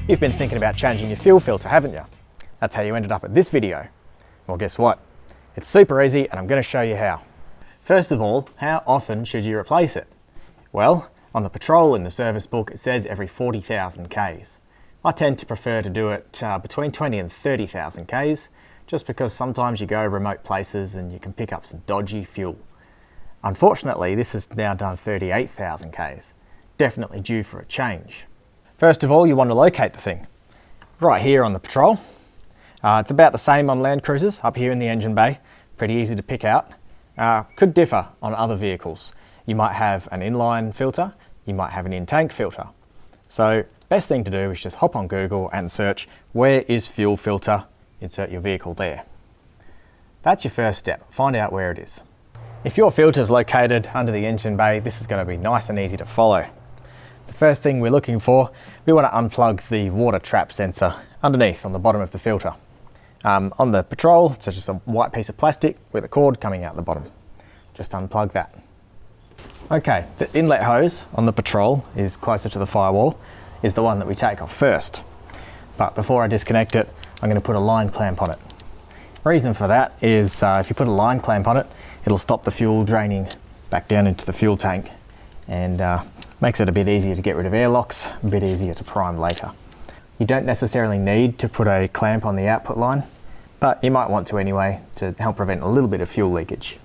You've been thinking about changing your fuel filter, haven't you? That's how you ended up at this video. Well, guess what? It's super easy and I'm going to show you how. First of all, how often should you replace it? Well, on the Patrol in the service book it says every 40,000 Ks. I tend to prefer to do it between 20 and 30,000 Ks, just because sometimes you go remote places and you can pick up some dodgy fuel. Unfortunately, this has now done 38,000 Ks. Definitely due for a change. First of all, you want to locate the thing. Right here on the Patrol. It's about the same on Land Cruisers, up here in the engine bay. Pretty easy to pick out. Could differ on other vehicles. You might have an inline filter, you might have an in-tank filter. So, best thing to do is just hop on Google and search, where is fuel filter? Insert your vehicle there. That's your first step, find out where it is. If your filter is located under the engine bay, this is going to be nice and easy to follow. The first thing we're looking for, we want to unplug the water trap sensor underneath on the bottom of the filter. On the Patrol, it's just a white piece of plastic with a cord coming out the bottom. Just unplug that. Okay, the inlet hose on the Patrol is closer to the firewall, is the one that we take off first. But before I disconnect it, I'm going to put a line clamp on it. Reason for that is if you put a line clamp on it, it'll stop the fuel draining back down into the fuel tank and makes it a bit easier to get rid of airlocks, a bit easier to prime later. You don't necessarily need to put a clamp on the output line, but you might want to anyway to help prevent a little bit of fuel leakage.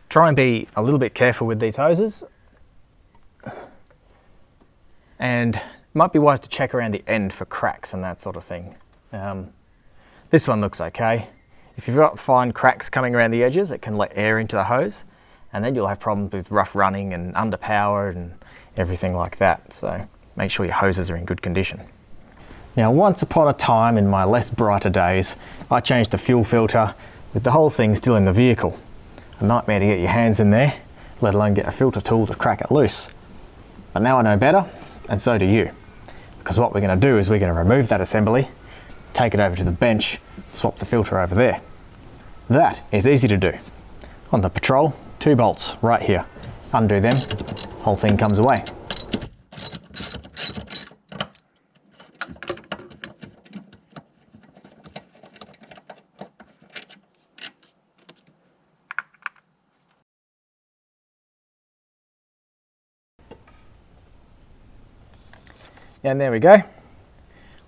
Try and be a little bit careful with these hoses, and it might be wise to check around the end for cracks and that sort of thing. This one looks okay. If you've got fine cracks coming around the edges, it can let air into the hose, and then you'll have problems with rough running and underpowered and everything like that. So make sure your hoses are in good condition. Now, once upon a time in my less brighter days, I changed the fuel filter with the whole thing still in the vehicle. A nightmare to get your hands in there, let alone get a filter tool to crack it loose. But now I know better, and so do you. Because what we're going to do is we're going to remove that assembly, take it over to the bench, swap the filter over there. That is easy to do. On the Patrol, 2 bolts right here. Undo them, whole thing comes away. And there we go.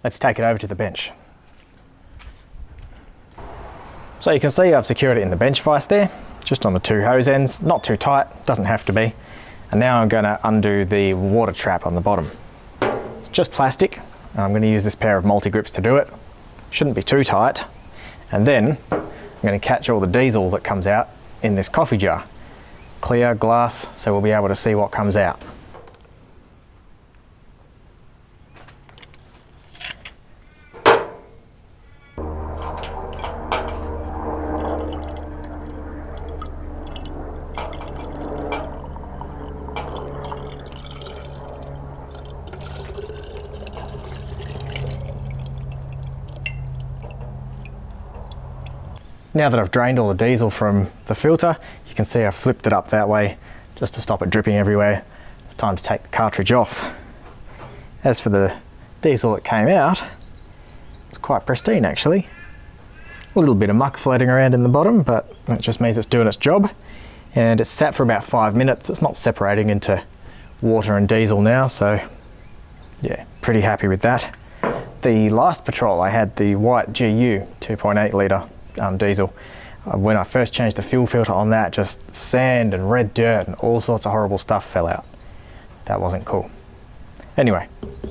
Let's take it over to the bench. So you can see I've secured it in the bench vise there, just on the 2 hose ends, not too tight, doesn't have to be. And now I'm going to undo the water trap on the bottom. It's just plastic, and I'm going to use this pair of multi-grips to do it. Shouldn't be too tight. And then I'm going to catch all the diesel that comes out in this coffee jar. Clear glass, so we'll be able to see what comes out. Now that I've drained all the diesel from the filter, you can see I've flipped it up that way just to stop it dripping everywhere. It's time to take the cartridge off. As for the diesel that came out, it's quite pristine actually. A little bit of muck floating around in the bottom, but that just means it's doing its job. And it's sat for about 5 minutes. It's not separating into water and diesel now, so yeah, pretty happy with that. The last Patrol I had the white GU 2.8 litre diesel. When I first changed the fuel filter on that, just sand and red dirt and all sorts of horrible stuff fell out. That wasn't cool. Anyway,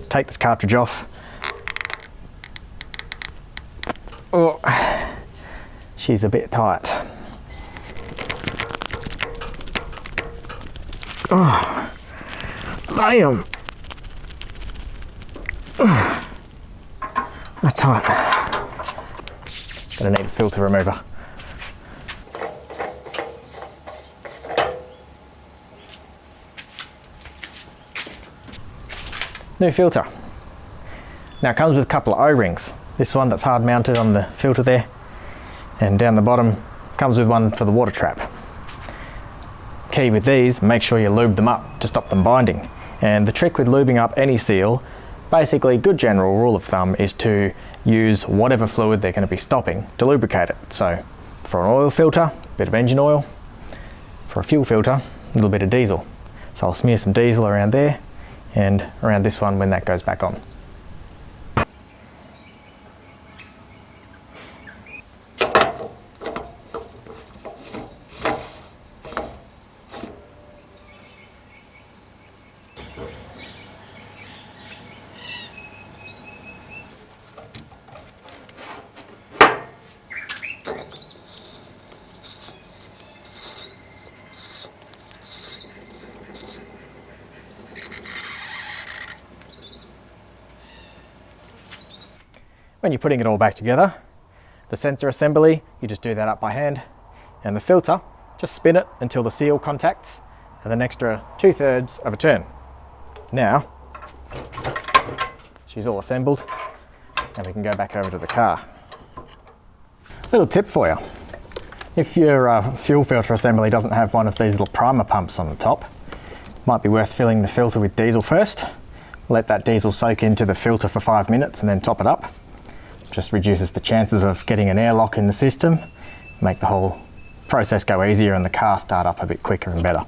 take this cartridge off. Oh, she's a bit tight. Oh, damn. That's tight. Gonna need a filter remover. new filter. Now it comes with a couple of O-rings. This one that's hard mounted on the filter there, and down the bottom comes with one for the water trap. Key with these, make sure you lube them up to stop them binding. And the trick with lubing up any seal, basically good general rule of thumb, is to use whatever fluid they're going to be stopping to lubricate it. So for an oil filter, a bit of engine oil. For a fuel filter, a little bit of diesel. So I'll smear some diesel around there and around this one when that goes back on. When you're putting it all back together, the sensor assembly, you just do that up by hand, and the filter, just spin it until the seal contacts, and an extra 2/3 of a turn. Now, she's all assembled, and we can go back over to the car. Little tip for you. If your fuel filter assembly doesn't have one of these little primer pumps on the top, might be worth filling the filter with diesel first. Let that diesel soak into the filter for 5 minutes and then top it up. Just reduces the chances of getting an airlock in the system, make the whole process go easier and the car start up a bit quicker and better.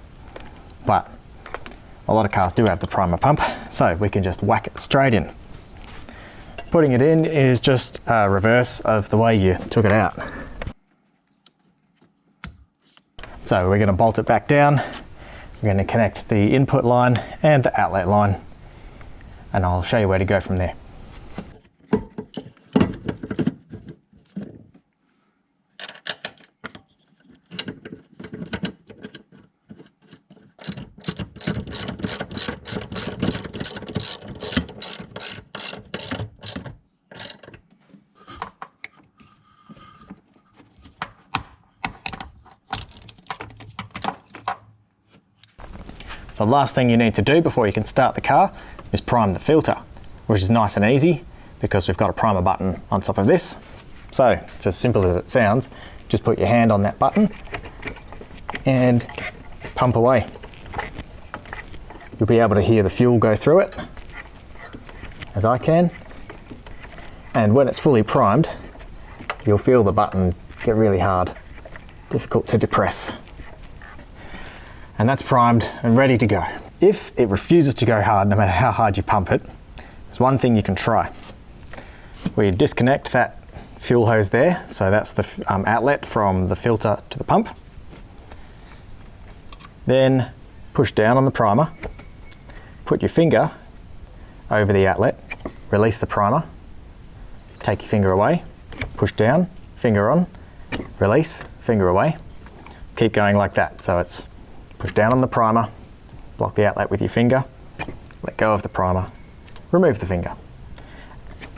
But a lot of cars do have the primer pump, so we can just whack it straight in. Putting it in is just a reverse of the way you took it out. So we're going to bolt it back down, we're going to connect the input line and the outlet line, and I'll show you where to go from there. The last thing you need to do before you can start the car is prime the filter, which is nice and easy because we've got a primer button on top of this. So it's as simple as it sounds. Just put your hand on that button and pump away. You'll be able to hear the fuel go through it, as I can. And when it's fully primed, you'll feel the button get really hard, difficult to depress. And that's primed and ready to go. If it refuses to go hard, no matter how hard you pump it, there's one thing you can try. We disconnect that fuel hose there, so that's the outlet from the filter to the pump. Then push down on the primer, put your finger over the outlet, release the primer, take your finger away, push down, finger on, release, finger away. Keep going like that, so it's push down on the primer, block the outlet with your finger, let go of the primer, remove the finger,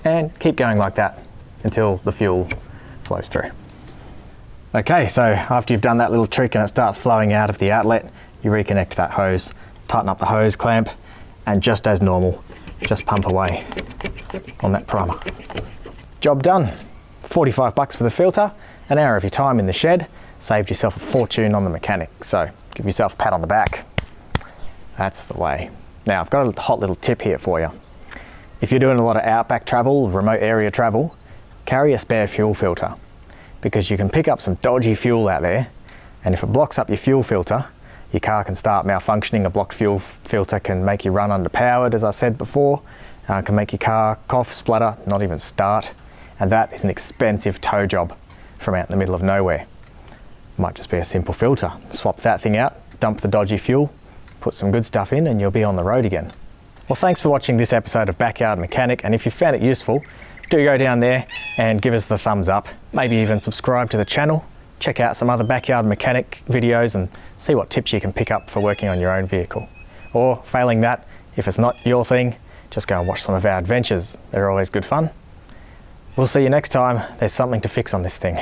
and keep going like that until the fuel flows through. Okay, so after you've done that little trick and it starts flowing out of the outlet, you reconnect that hose, tighten up the hose clamp, and just as normal, just pump away on that primer. Job done. 45 bucks for the filter, an hour of your time in the shed, saved yourself a fortune on the mechanic, so give yourself a pat on the back. That's the way. Now I've got a hot little tip here for you. If you're doing a lot of outback travel, remote area travel, carry a spare fuel filter, because you can pick up some dodgy fuel out there, and if it blocks up your fuel filter, your car can start malfunctioning. A blocked fuel filter can make you run underpowered, as I said before, can make your car cough, splutter, not even start, and that is an expensive tow job from out in the middle of nowhere. Might just be a simple filter. Swap that thing out, dump the dodgy fuel, put some good stuff in, and you'll be on the road again. Well, thanks for watching this episode of Backyard Mechanic, and if you found it useful, do go down there and give us the thumbs up. Maybe even subscribe to the channel, check out some other Backyard Mechanic videos and see what tips you can pick up for working on your own vehicle. Or failing that, if it's not your thing, just go and watch some of our adventures. They're always good fun. We'll see you next time. There's something to fix on this thing.